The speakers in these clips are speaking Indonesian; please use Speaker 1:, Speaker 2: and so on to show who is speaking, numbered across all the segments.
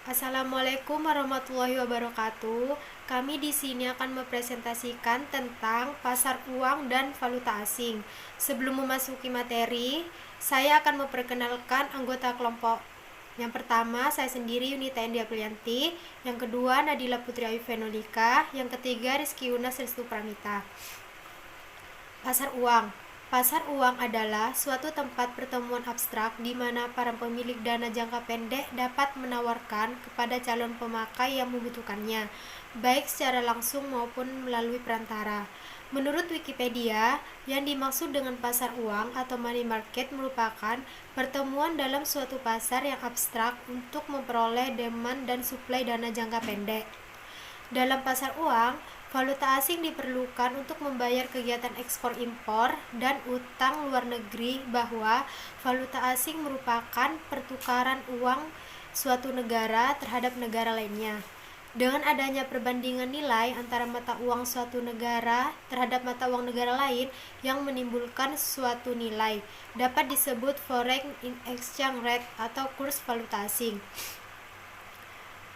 Speaker 1: Assalamualaikum warahmatullahi wabarakatuh. Kami di sini akan mempresentasikan tentang pasar uang dan valuta asing. Sebelum memasuki materi, saya akan memperkenalkan anggota kelompok. Yang pertama, saya sendiri Yunita Endi Aprianti. Yang kedua, Nadila Putri Ayu Fenolika. Yang ketiga, Rizky Yunas Restu Pramita. Pasar uang. Pasar uang adalah suatu tempat pertemuan abstrak di mana para pemilik dana jangka pendek dapat menawarkan kepada calon pemakai yang membutuhkannya, baik secara langsung maupun melalui perantara. Menurut Wikipedia, yang dimaksud dengan pasar uang atau money market merupakan pertemuan dalam suatu pasar yang abstrak untuk memperoleh demand dan suplai dana jangka pendek. Dalam pasar uang, valuta asing diperlukan untuk membayar kegiatan ekspor-impor dan utang luar negeri, bahwa valuta asing merupakan pertukaran uang suatu negara terhadap negara lainnya. Dengan adanya perbandingan nilai antara mata uang suatu negara terhadap mata uang negara lain yang menimbulkan suatu nilai, dapat disebut foreign exchange rate atau kurs valuta asing.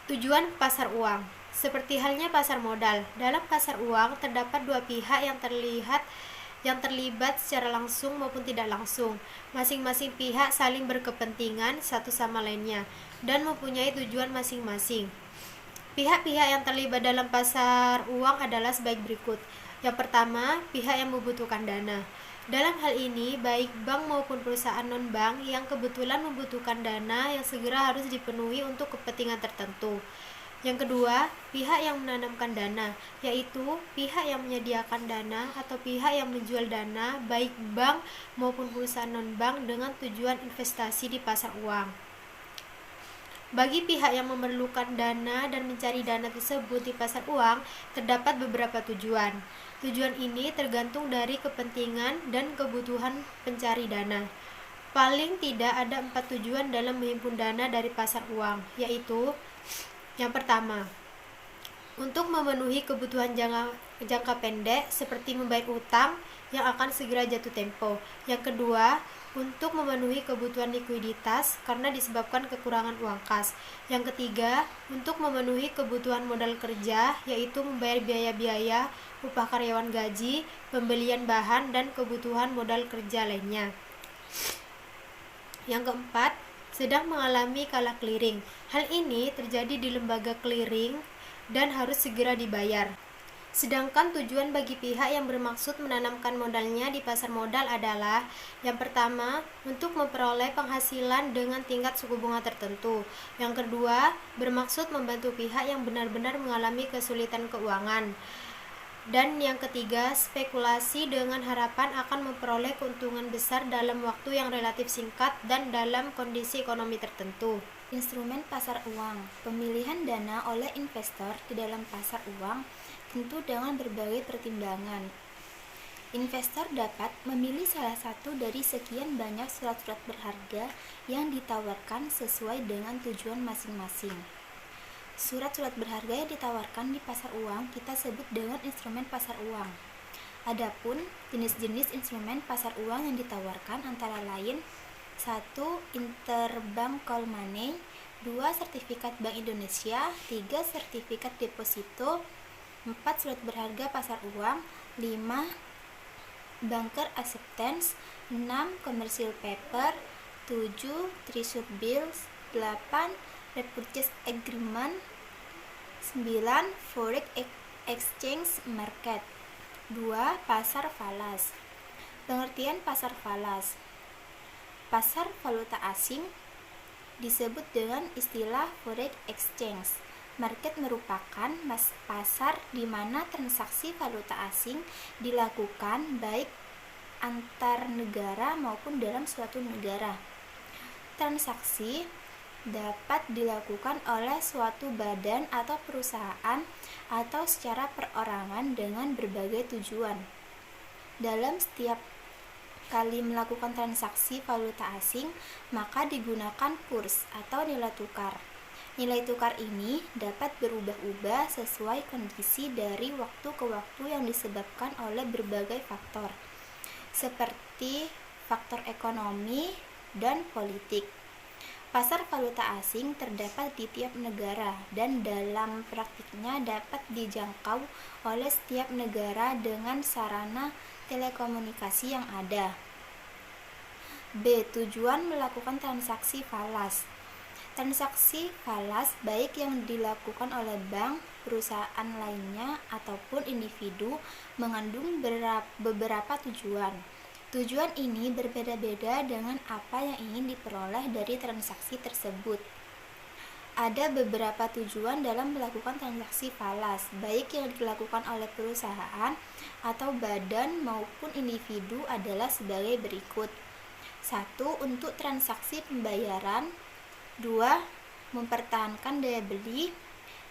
Speaker 1: Tujuan pasar uang. Seperti halnya pasar modal, dalam pasar uang terdapat dua pihak yang terlibat secara langsung maupun tidak langsung. Masing-masing pihak saling berkepentingan satu sama lainnya dan mempunyai tujuan masing-masing. Pihak-pihak yang terlibat dalam pasar uang adalah sebaik berikut. Yang pertama, pihak yang membutuhkan dana. Dalam hal ini, baik bank maupun perusahaan non-bank yang kebetulan membutuhkan dana yang segera harus dipenuhi untuk kepentingan tertentu. Yang kedua, pihak yang menanamkan dana, yaitu pihak yang menyediakan dana atau pihak yang menjual dana, baik bank maupun perusahaan non-bank dengan tujuan investasi di pasar uang. Bagi pihak yang memerlukan dana dan mencari dana tersebut di pasar uang, terdapat beberapa tujuan. Tujuan ini tergantung dari kepentingan dan kebutuhan pencari dana. Paling tidak ada 4 tujuan dalam menghimpun dana dari pasar uang, yaitu: yang pertama, untuk memenuhi kebutuhan jangka pendek seperti membayar utang yang akan segera jatuh tempo. Yang kedua, untuk memenuhi kebutuhan likuiditas karena disebabkan kekurangan uang kas. Yang ketiga, untuk memenuhi kebutuhan modal kerja, yaitu membayar biaya-biaya upah karyawan, gaji, pembelian bahan, dan kebutuhan modal kerja lainnya. Yang keempat, sedang mengalami kalah clearing. Hal ini terjadi di lembaga clearing dan harus segera dibayar. Sedangkan tujuan bagi pihak yang bermaksud menanamkan modalnya di pasar modal adalah: yang pertama, untuk memperoleh penghasilan dengan tingkat suku bunga tertentu. Yang kedua, bermaksud membantu pihak yang benar-benar mengalami kesulitan keuangan. Dan yang ketiga, spekulasi dengan harapan akan memperoleh keuntungan besar dalam waktu yang relatif singkat dan dalam kondisi ekonomi tertentu.
Speaker 2: Instrumen pasar uang. Pemilihan dana oleh investor di dalam pasar uang tentu dengan berbagai pertimbangan. Investor dapat memilih salah satu dari sekian banyak surat-surat berharga yang ditawarkan sesuai dengan tujuan masing-masing. Surat-surat berharga yang ditawarkan di pasar uang kita sebut dengan instrumen pasar uang. Adapun jenis-jenis instrumen pasar uang yang ditawarkan antara lain: 1. Interbank call money, 2. Sertifikat Bank Indonesia, 3. Sertifikat deposito, 4. Surat berharga pasar uang, 5. Banker acceptance, 6. Commercial paper, 7. Treasury bills, 8. repurchase agreement, 9. Forex exchange market. 2. Pasar falas. Pengertian pasar falas. Pasar valuta asing disebut dengan istilah foreign exchange market, merupakan pasar di mana transaksi valuta asing dilakukan baik antar negara maupun dalam suatu negara. Transaksi dapat dilakukan oleh suatu badan atau perusahaan atau secara perorangan dengan berbagai tujuan. Dalam setiap kali melakukan transaksi valuta asing, maka digunakan kurs atau nilai tukar. Nilai tukar ini dapat berubah-ubah sesuai kondisi dari waktu ke waktu yang disebabkan oleh berbagai faktor, seperti faktor ekonomi dan politik. Pasar valuta asing terdapat di tiap negara dan dalam praktiknya dapat dijangkau oleh setiap negara dengan sarana telekomunikasi yang ada. B. Tujuan melakukan transaksi falas. Transaksi falas baik yang dilakukan oleh bank, perusahaan lainnya, ataupun individu mengandung beberapa tujuan. Tujuan ini berbeda-beda dengan apa yang ingin diperoleh dari transaksi tersebut. Ada beberapa tujuan dalam melakukan transaksi falas, baik yang dilakukan oleh perusahaan atau badan maupun individu adalah sebagai berikut. 1. Untuk transaksi pembayaran. 2. Mempertahankan daya beli.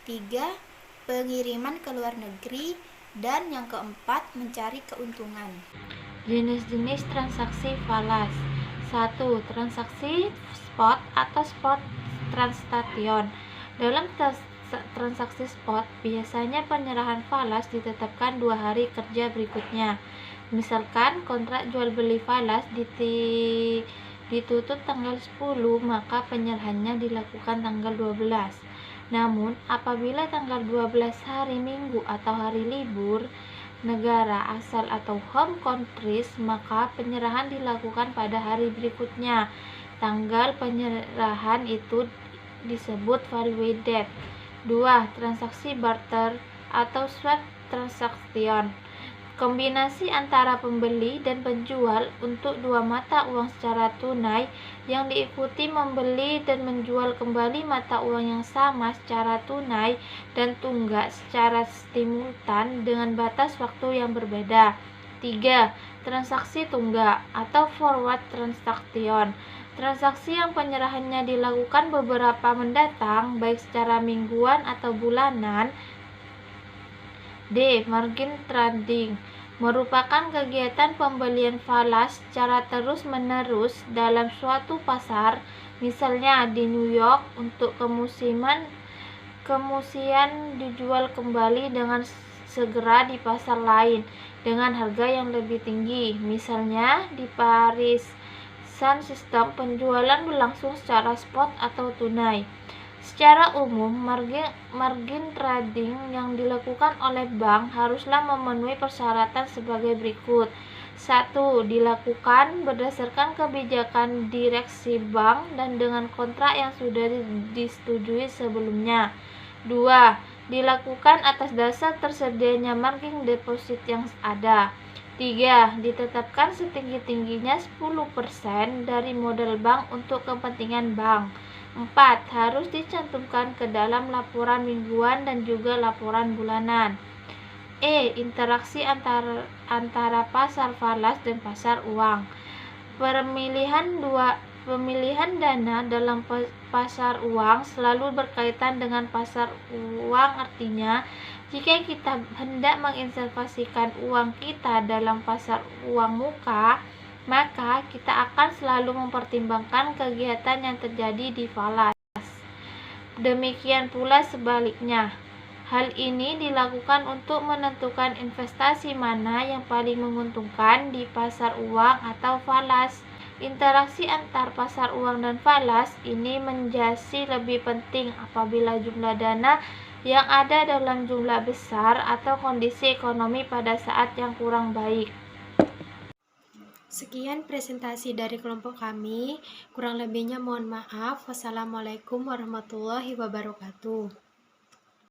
Speaker 2: 3. Pengiriman ke luar negeri. Dan yang keempat, mencari keuntungan.
Speaker 3: Jenis-jenis transaksi falas. 1. Transaksi spot atau spot transaction. Dalam transaksi spot, biasanya penyerahan falas ditetapkan 2 hari kerja berikutnya. Misalkan kontrak jual beli falas ditutup tanggal 10, maka penyerahannya dilakukan tanggal 12. Namun, apabila tanggal 12 hari Minggu atau hari libur negara asal atau home countries, maka penyerahan dilakukan pada hari berikutnya. Tanggal penyerahan itu disebut value date. 2. Transaksi barter atau swap transaction. Kombinasi antara pembeli dan penjual untuk 2 mata uang secara tunai yang diikuti membeli dan menjual kembali mata uang yang sama secara tunai dan tunggak secara simultan dengan batas waktu yang berbeda. 3. Transaksi tunggak atau forward transaction. Transaksi yang penyerahannya dilakukan beberapa mendatang, baik secara mingguan atau bulanan. D. Margin trading merupakan kegiatan pembelian falas secara terus-menerus dalam suatu pasar, misalnya di New York untuk kemusian dijual kembali dengan segera di pasar lain dengan harga yang lebih tinggi. Misalnya di Paris Sun System, penjualan berlangsung secara spot atau tunai. Secara umum, margin trading yang dilakukan oleh bank haruslah memenuhi persyaratan sebagai berikut. 1. Dilakukan berdasarkan kebijakan direksi bank dan dengan kontrak yang sudah disetujui sebelumnya. 2. Dilakukan atas dasar tersedianya margin deposit yang ada. 3. Ditetapkan setinggi-tingginya 10% dari modal bank untuk kepentingan bank. 4. Harus dicantumkan ke dalam laporan mingguan dan juga laporan bulanan. Interaksi antara pasar falas dan pasar uang. Pemilihan dana dalam pasar uang selalu berkaitan dengan pasar uang, artinya jika kita hendak menginvestasikan uang kita dalam pasar uang muka, maka kita akan selalu mempertimbangkan kegiatan yang terjadi di falas. Demikian pula sebaliknya. Hal ini dilakukan untuk menentukan investasi mana yang paling menguntungkan di pasar uang atau falas. Interaksi antar pasar uang dan falas ini menjadi lebih penting apabila jumlah dana yang ada dalam jumlah besar atau kondisi ekonomi pada saat yang kurang baik.
Speaker 1: Sekian presentasi dari kelompok kami. Kurang lebihnya mohon maaf. Wassalamualaikum warahmatullahi wabarakatuh.